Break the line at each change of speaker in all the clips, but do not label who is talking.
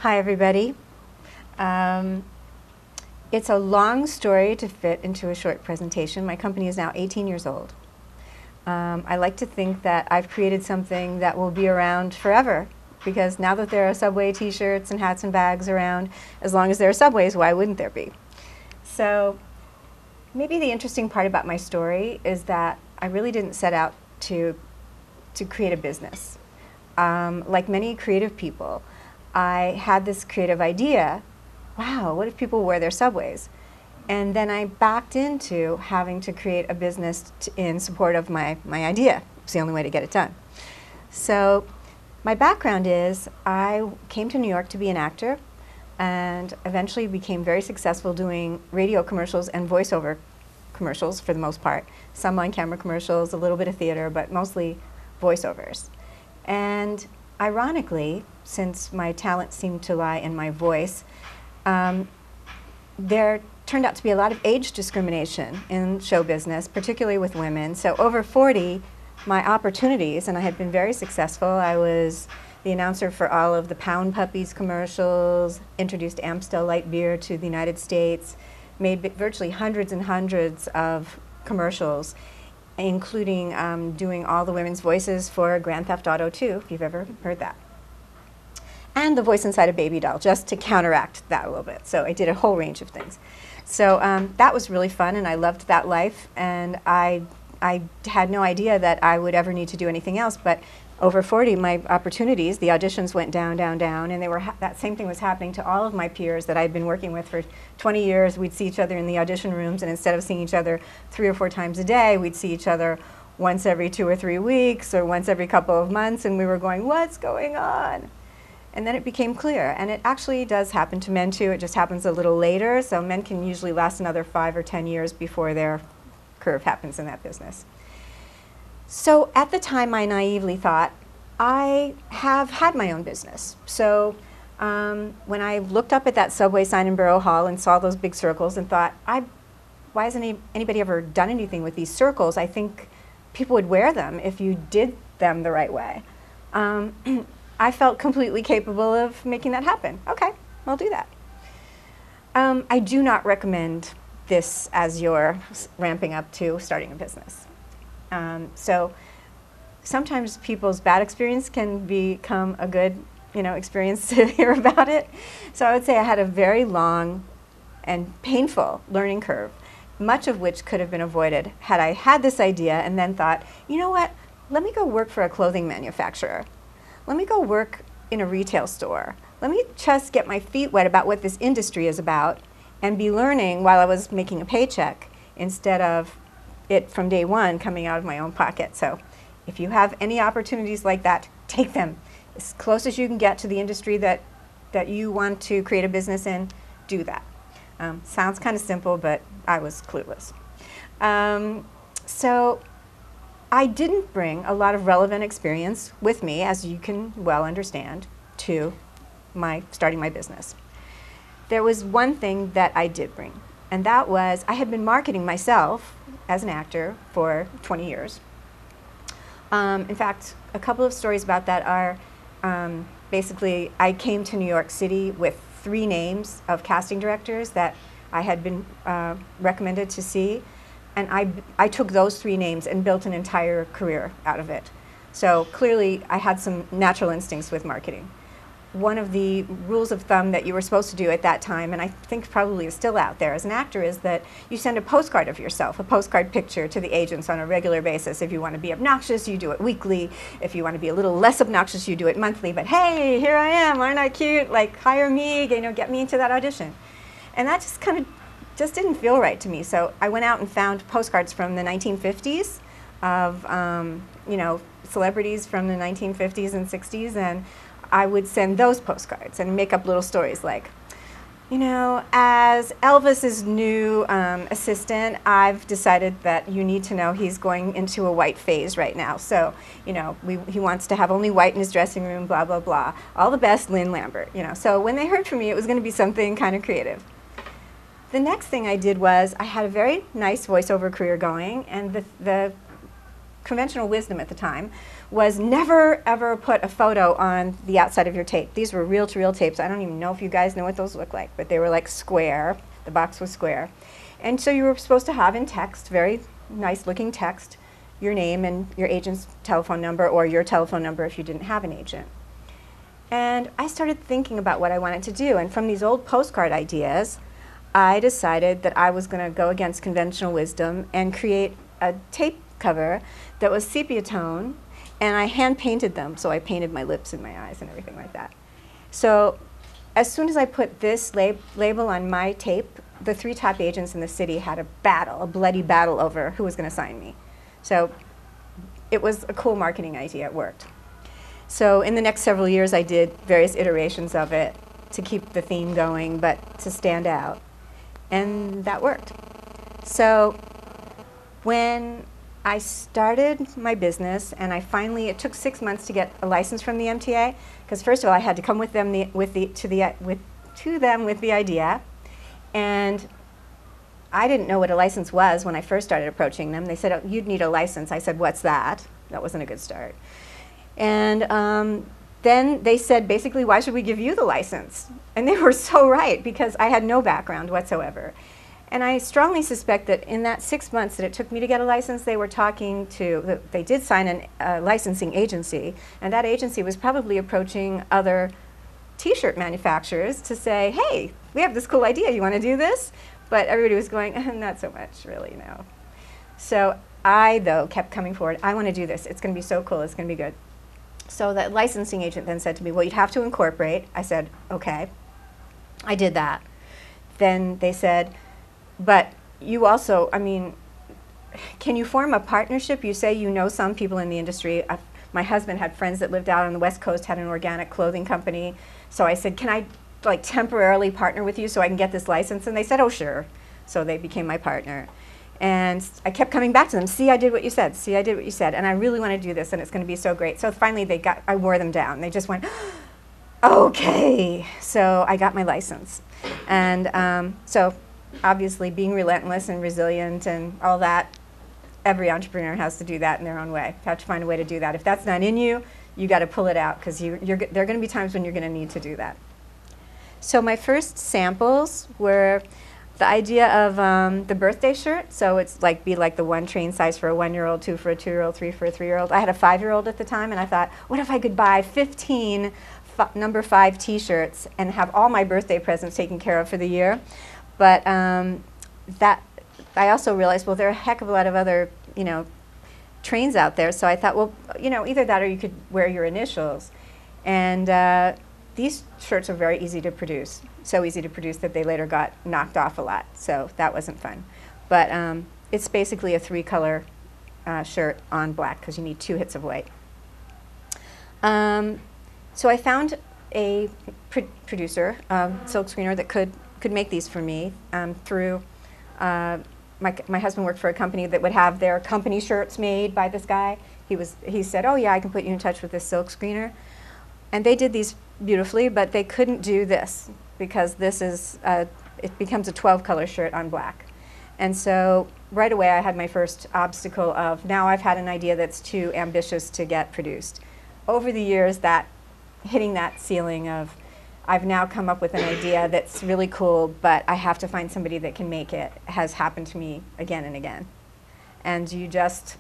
Hi, everybody. Um, it's a long story to fit into a short presentation. My company is now 18 years old. I like to think that I've created something that will be around forever, because now that there are Subway t-shirts and hats and bags around, as long as there are Subways, why wouldn't there be? So maybe the interesting part about my story is that I really didn't set out to create a business. Like many creative people, I had this creative idea, wow, what if people wear their Subways? And then I backed into having to create a business in support of my idea. It's the only way to get it done. So my background is I came to New York to be an actor and eventually became very successful doing radio commercials and voiceover commercials for the most part. Some on-camera commercials, a little bit of theater, but mostly voiceovers. And ironically, since my talent seemed to lie in my voice, there turned out to be a lot of age discrimination in show business, particularly with women. So over 40, my opportunities, and I had been very successful. I was the announcer for all of the Pound Puppies commercials, introduced Amstel Light Beer to the United States, made virtually hundreds and hundreds of commercials, including doing all the women's voices for Grand Theft Auto 2, if you've ever heard that. And the voice inside a baby doll, just to counteract that a little bit. So I did a whole range of things. So that was really fun, and I loved that life, and I had no idea that I would ever need to do anything else, but over 40, my opportunities, the auditions went down, down, down, and they were that same thing was happening to all of my peers that I'd been working with for 20 years. We'd see each other in the audition rooms, and instead of seeing each other 3 or 4 times a day, we'd see each other once every 2 or 3 weeks or once every couple of months, and we were going, what's going on? And then it became clear, and it actually does happen to men too. It just happens a little later, so men can usually last another 5 or 10 years before their curve happens in that business. So at the time, I naively thought, I have had my own business. So when I looked up at that Subway sign in Borough Hall and saw those big circles and thought, why hasn't anybody ever done anything with these circles? I think people would wear them if you did them the right way. I felt completely capable of making that happen. Okay, I'll do that. I do not recommend this as you're ramping up to starting a business. So sometimes people's bad experience can become a good, experience to hear about it. So I would say I had a very long and painful learning curve, much of which could have been avoided had I had this idea and then thought, you know what, let me go work for a clothing manufacturer. Let me go work in a retail store. Let me just get my feet wet about what this industry is about and be learning while I was making a paycheck instead of it from day one coming out of my own pocket. So if you have any opportunities like that, take them. As close as you can get to the industry that you want to create a business in, do that. Sounds kind of simple, but I was clueless. So I didn't bring a lot of relevant experience with me, as you can well understand, to starting my business. There was one thing that I did bring, and that was I had been marketing myself as an actor for 20 years. In fact, a couple of stories about that are basically I came to New York City with 3 names of casting directors that I had been recommended to see. And I took those 3 names and built an entire career out of it. So clearly, I had some natural instincts with marketing. One of the rules of thumb that you were supposed to do at that time, and I think probably is still out there as an actor, is that you send a postcard of yourself, a postcard picture to the agents on a regular basis. If you want to be obnoxious, you do it weekly. If you want to be a little less obnoxious, you do it monthly. But hey, here I am, aren't I cute? Like, hire me, get me into that audition. And that just didn't feel right to me. So I went out and found postcards from the 1950s of, celebrities from the 1950s and 60s, and I would send those postcards and make up little stories like, as Elvis's new assistant, I've decided that you need to know he's going into a white phase right now. So, he wants to have only white in his dressing room, blah, blah, blah. All the best, Lynn Lambert, So when they heard from me, it was going to be something kind of creative. The next thing I did was I had a very nice voiceover career going, and the conventional wisdom at the time was never ever put a photo on the outside of your tape. These were reel-to-reel tapes. I don't even know if you guys know what those look like, but they were like square. The box was square. And so you were supposed to have in text, very nice looking text, your name and your agent's telephone number, or your telephone number if you didn't have an agent. And I started thinking about what I wanted to do. And from these old postcard ideas, I decided that I was going to go against conventional wisdom and create a tape cover that was sepia tone, and I hand painted them. So I painted my lips and my eyes and everything like that. So as soon as I put this label on my tape, the 3 top agents in the city had a battle, a bloody battle over who was going to sign me. So it was a cool marketing idea. It worked. So in the next several years, I did various iterations of it to keep the theme going, but to stand out. And that worked. So when I started my business, and it took 6 months to get a license from the MTA, because first of all, I had to come with them to them with the idea, and I didn't know what a license was when I first started approaching them. They said, "Oh, you'd need a license." I said, "What's that?" That wasn't a good start. And then they said, basically, "Why should we give you the license?" And they were so right, because I had no background whatsoever. And I strongly suspect that in that 6 months that it took me to get a license, they were talking to, they did sign a licensing agency, and that agency was probably approaching other T-shirt manufacturers to say, "Hey, we have this cool idea, you want to do this?" But everybody was going, "Not so much, really, no." So I, though, kept coming forward. "I want to do this. It's going to be so cool. It's going to be good." So that licensing agent then said to me, "Well, you'd have to incorporate." I said, "Okay." I did that. Then they said, "But you also, I mean, can you form a partnership? You say you know some people in the industry." My husband had friends that lived out on the West Coast, had an organic clothing company. So I said, "Can I like temporarily partner with you so I can get this license?" And they said, "Oh, sure." So they became my partner. And I kept coming back to them. "See, I did what you said. See, I did what you said. And I really want to do this, and it's going to be so great." So finally I wore them down. They just went, "Okay." So I got my license. And so obviously being relentless and resilient and all that, every entrepreneur has to do that in their own way. You have to find a way to do that. If that's not in you, you got to pull it out, because there are going to be times when you're going to need to do that. So my first samples were the idea of the birthday shirt. So it's be like the 1 train size for a 1-year-old, 2 for a 2-year-old, 3 for a 3-year-old. I had a 5-year-old at the time, and I thought, what if I could buy 15 number 5 T-shirts and have all my birthday presents taken care of for the year? But that I also realized, well, there are a heck of a lot of other, trains out there. So I thought, well, either that or you could wear your initials. And these shirts are very easy to produce. So easy to produce that they later got knocked off a lot. So that wasn't fun. But it's basically a 3-color shirt on black, because you need 2 hits of white. So I found a producer, silk screener, that could make these for me through my husband worked for a company that would have their company shirts made by this guy. He said, "Oh yeah, I can put you in touch with this silk screener." And they did these beautifully, but they couldn't do this, because this is it becomes a 12-color shirt on black. And so right away I had my first obstacle of, now I've had an idea that's too ambitious to get produced. Over the years, hitting that ceiling of, I've now come up with an idea that's really cool, but I have to find somebody that can make it, has happened to me again and again. And you just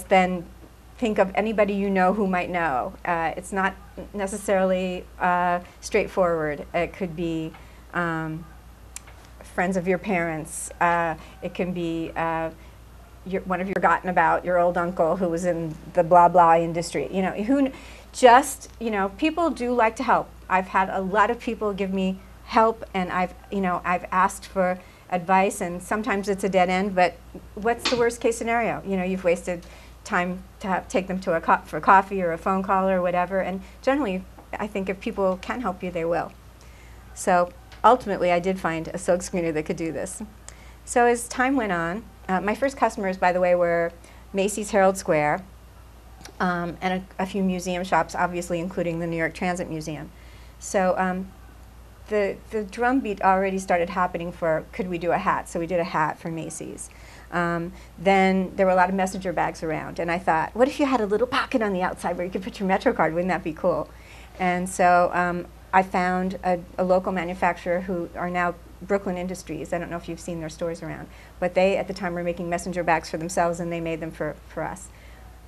then think of anybody you know who might know. It's not necessarily straightforward. It could be friends of your parents. It can be one of your forgotten about, your old uncle who was in the blah blah industry. People do like to help. I've had a lot of people give me help, and I've asked for advice, and sometimes it's a dead end, but what's the worst case scenario? You've wasted time to take them for coffee or a phone call or whatever, and generally I think if people can help you, they will. So ultimately I did find a silk screener that could do this. So as time went on, my first customers, by the way, were Macy's Herald Square, and a few museum shops, obviously including the New York Transit Museum. So the drumbeat already started happening for, could we do a hat? So we did a hat for Macy's. Then there were a lot of messenger bags around, and I thought, what if you had a little pocket on the outside where you could put your Metro card? Wouldn't that be cool? And so I found a local manufacturer who are now Brooklyn Industries. I don't know if you've seen their stores around, but they at the time were making messenger bags for themselves, and they made them for us.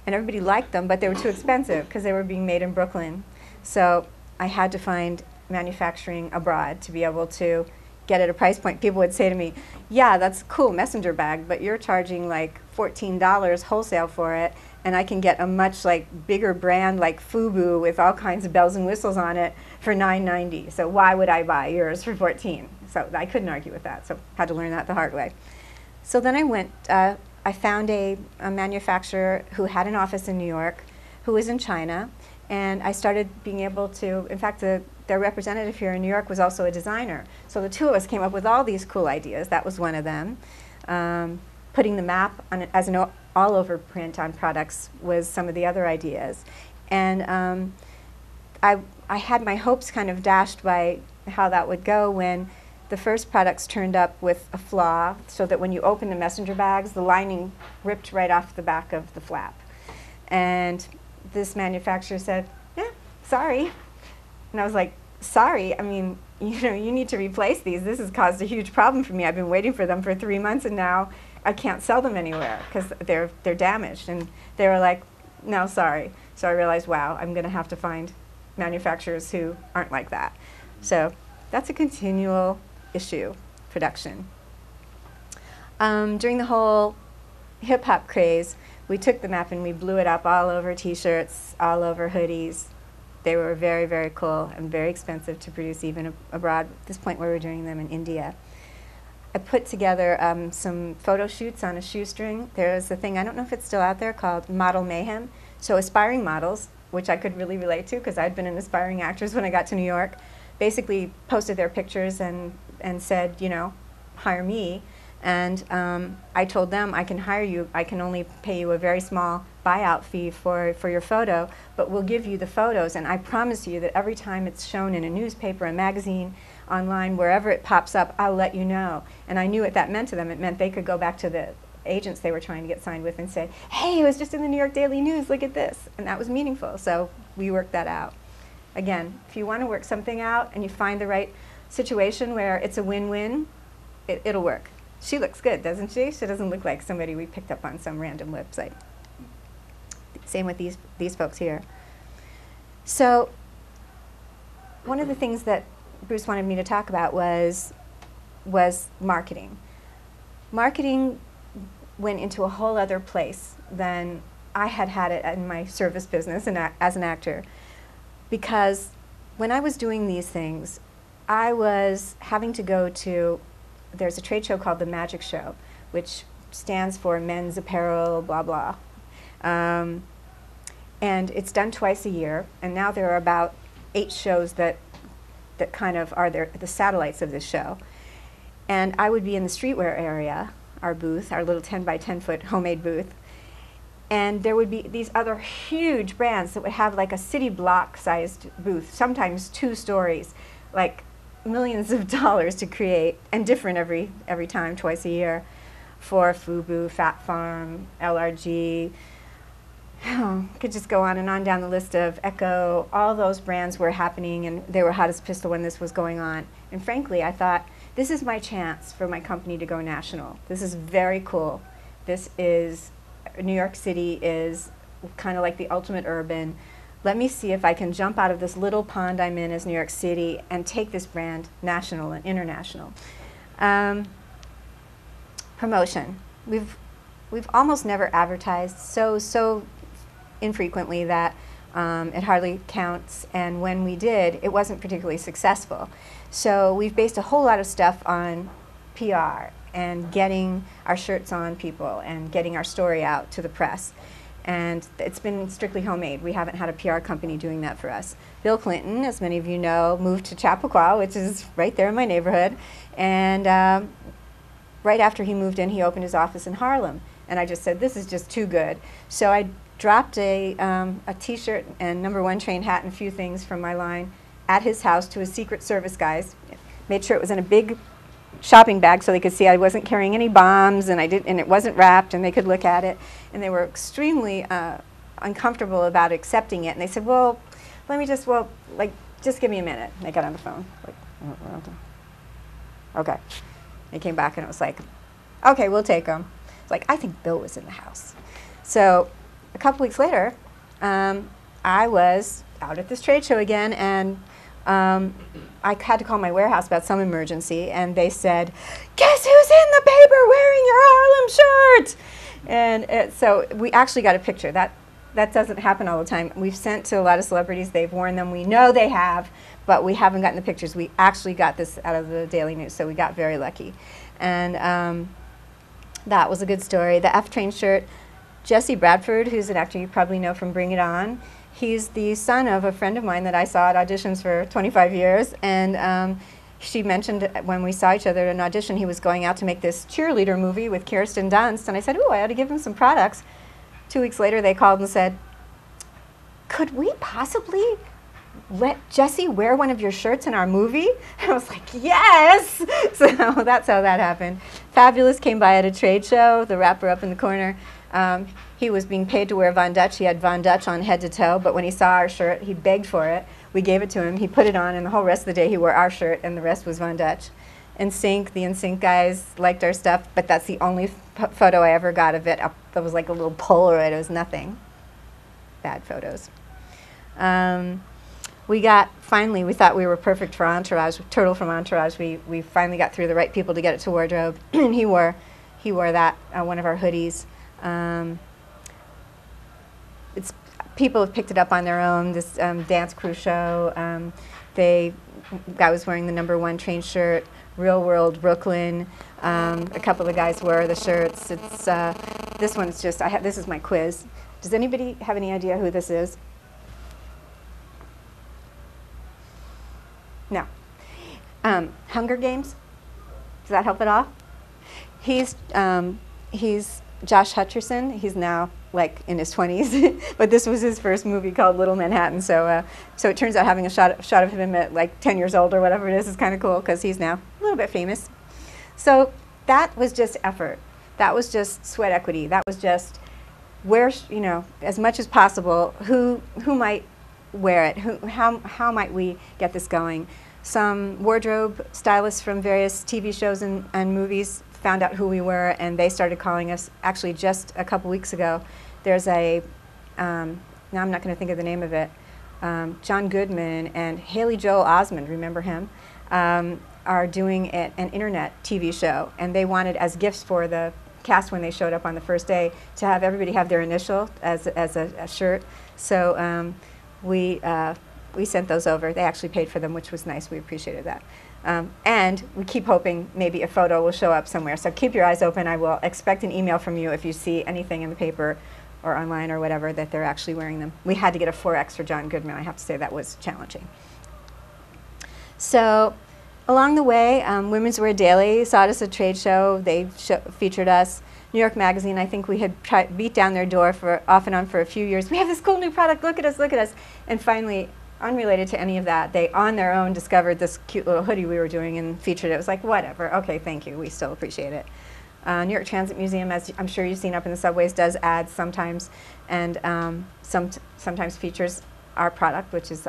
And everybody liked them, but they were too expensive because they were being made in Brooklyn. So I had to find manufacturing abroad to be able to get at a price point. People would say to me, yeah, that's a cool messenger bag, but you're charging like $14 wholesale for it, and I can get a much like bigger brand like FUBU with all kinds of bells and whistles on it for $9.90. So why would I buy yours for $14? So I couldn't argue with that, so had to learn that the hard way. So then I went, I found a manufacturer who had an office in New York, who was in China, and I started being able to, in fact, their representative here in New York was also a designer. So the two of us came up with all these cool ideas. That was one of them. Putting the map on as an all-over print on products was some of the other ideas. And I had my hopes kind of dashed by how that would go when the first products turned up with a flaw, so that when you open the messenger bags, the lining ripped right off the back of the flap. And this manufacturer said, yeah, sorry. And I was like, sorry? I mean, you know, you need to replace these. This has caused a huge problem for me. I've been waiting for them for 3 months, and now I can't sell them anywhere because they're damaged. And they were like, no, sorry. So I realized, wow, I'm going to have to find manufacturers who aren't like that. So that's a continual issue, production. During the whole hip-hop craze, we took the map and we blew it up all over T-shirts, all over hoodies. They were very, very cool and very expensive to produce even abroad. At this point, we were doing them in India. I put together some photo shoots on a shoestring. There's a thing, I don't know if it's still out there, called Model Mayhem. So aspiring models, which I could really relate to because I'd been an aspiring actress when I got to New York, basically posted their pictures and said, you know, hire me. And I told them, I can hire you, I can only pay you a very small buyout fee for your photo, but we'll give you the photos, and I promise you that every time it's shown in a newspaper, a magazine, online, wherever it pops up, I'll let you know. And I knew what that meant to them. It meant they could go back to the agents they were trying to get signed with and say, hey, it was just in the New York Daily News, look at this. And that was meaningful, so we worked that out. Again, if you want to work something out and you find the right situation where it's a win-win, it'll work. She looks good, doesn't she? She doesn't look like somebody we picked up on some random website. Same with these folks here. So one of the things that Bruce wanted me to talk about was marketing. Marketing went into a whole other place than I had it in my service business and as an actor. Because when I was doing these things, I was having to go to, there's a trade show called the Magic Show, which stands for men's apparel, blah, blah. And it's done twice a year, and now there are about 8 shows that kind of are the satellites of this show. And I would be in the streetwear area, our booth, our little 10 by 10 foot homemade booth, and there would be these other huge brands that would have like a city block sized booth, sometimes 2 stories, like millions of dollars to create, and different every time, twice a year, for FUBU, Fat Farm, LRG. Could just go on and on down the list of Echo. All those brands were happening, and they were hot as pistol when this was going on. And frankly, I thought, this is my chance for my company to go national. This is very cool. This is, New York City is kind of like the ultimate urban. Let me see if I can jump out of this little pond I'm in as New York City and take this brand national and international. Promotion. We've almost never advertised so infrequently that it hardly counts, and when we did, it wasn't particularly successful. So we've based a whole lot of stuff on PR and getting our shirts on people and getting our story out to the press. And it's been strictly homemade. We haven't had a PR company doing that for us. Bill Clinton, as many of you know, moved to Chappaqua, which is right there in my neighborhood. And right after he moved in, he opened his office in Harlem. And I just said, this is just too good. So I dropped a T-shirt and #1 train hat and a few things from my line at his house to his Secret Service guys made sure it was in a big shopping bag so they could see I wasn't carrying any bombs, and it wasn't wrapped, and they could look at it. And they were extremely uncomfortable about accepting it. And they said, well, let me just, just give me a minute. And they got on the phone. Like, okay. They came back, and it was like, okay, we'll take them. It's like, I think Bill was in the house. So a couple weeks later, I was out at this trade show again, and I had to call my warehouse about some emergency, and they said, guess who's in the paper wearing your Harlem shirt? And so we actually got a picture. That doesn't happen all the time. We've sent to a lot of celebrities. They've worn them. We know they have, but we haven't gotten the pictures. We actually got this out of the Daily News, so we got very lucky. And that was a good story. The F Train shirt, Jesse Bradford, who's an actor you probably know from Bring It On, he's the son of a friend of mine that I saw at auditions for 25 years. And she mentioned when we saw each other at an audition, he was going out to make this cheerleader movie with Kirsten Dunst. And I said, ooh, I ought to give him some products. 2 weeks later, they called and said, could we possibly let Jesse wear one of your shirts in our movie? And I was like, yes! So that's how that happened. Fabulous came by at a trade show, the rapper up in the corner. He was being paid to wear Von Dutch. He had Von Dutch on head to toe, but when he saw our shirt, he begged for it. We gave it to him. He put it on, and the whole rest of the day he wore our shirt, and the rest was Von Dutch. NSYNC, the NSYNC guys liked our stuff, but that's the only photo I ever got of it. That was like a little Polaroid. It was nothing. Bad photos. We thought we were perfect for Entourage, Turtle from Entourage. We finally got through the right people to get it to wardrobe, and he wore that, one of our hoodies. People have picked it up on their own, this dance crew show. Guy was wearing the #1 Train shirt, Real World Brooklyn. A couple of guys wear the shirts. It's this one is just, this is my quiz. Does anybody have any idea who this is? No. Hunger Games? Does that help at all? He's Josh Hutcherson. He's now like in his 20s, but this was his first movie called Little Manhattan. So it turns out having a shot of him at like 10 years old or whatever it is kind of cool because he's now a little bit famous. So that was just effort. That was just sweat equity. That was just where, as much as possible, who might wear it? How might we get this going? Some wardrobe stylists from various TV shows and movies found out who we were, and they started calling us. Actually, just a couple weeks ago, there's now I'm not going to think of the name of it, John Goodman and Haley Joel Osment, remember him, are doing an internet TV show, and they wanted as gifts for the cast when they showed up on the first day to have everybody have their initial as a shirt. So we sent those over. They actually paid for them, which was nice. We appreciated that. And we keep hoping maybe a photo will show up somewhere. So keep your eyes open. I will expect an email from you if you see anything in the paper or online or whatever that they're actually wearing them. We had to get a 4X for John Goodman. I have to say that was challenging. So along the way, Women's Wear Daily saw us at a trade show. They featured us. New York Magazine, I think we had beat down their door off and on for a few years. We have this cool new product. Look at us, look at us. And finally, unrelated to any of that, they on their own discovered this cute little hoodie we were doing and featured it. It was like, whatever, okay, thank you, we still appreciate it. New York Transit Museum, as I'm sure you've seen up in the subways, does ads sometimes, and sometimes features our product, which is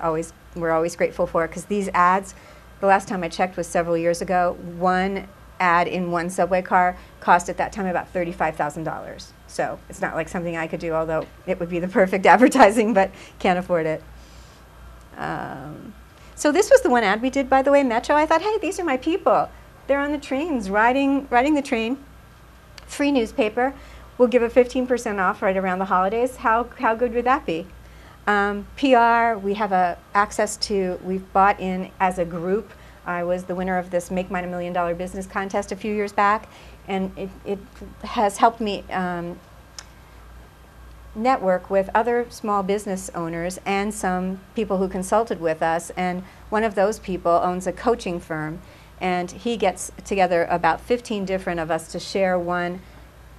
we're always grateful for, because these ads, the last time I checked was several years ago, one ad in one subway car cost at that time about $35,000. So it's not like something I could do, although it would be the perfect advertising, but can't afford it. So this was the one ad we did, by the way, Metro. I thought, hey, these are my people. They're on the trains, riding the train. Free newspaper. We'll give a 15% off right around the holidays. How good would that be? PR, we have access to, we've bought in as a group. I was the winner of this Make Mine $1 Million business contest a few years back, and it has helped me network with other small business owners and some people who consulted with us, and one of those people owns a coaching firm, and he gets together about 15 different of us to share one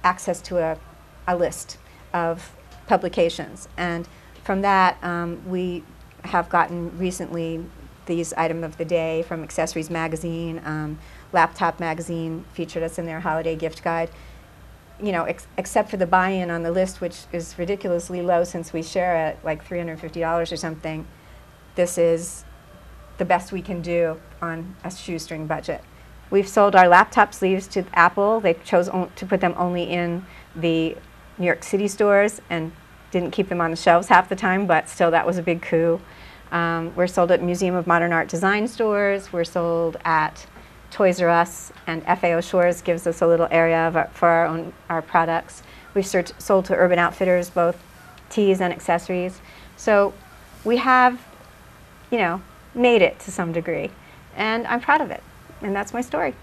access to a list of publications. And from that, we have gotten recently these item of the day from Accessories Magazine. Laptop Magazine featured us in their holiday gift guide. You know, except for the buy-in on the list, which is ridiculously low since we share at like $350 or something, this is the best we can do on a shoestring budget. We've sold our laptop sleeves to Apple. They chose to put them only in the New York City stores and didn't keep them on the shelves half the time, but still that was a big coup. We're sold at Museum of Modern Art Design stores. We're sold at Toys R Us, and FAO Shores gives us a little area for our products. We've sold to Urban Outfitters, both tees and accessories. So we have, you know, made it to some degree, and I'm proud of it. And that's my story.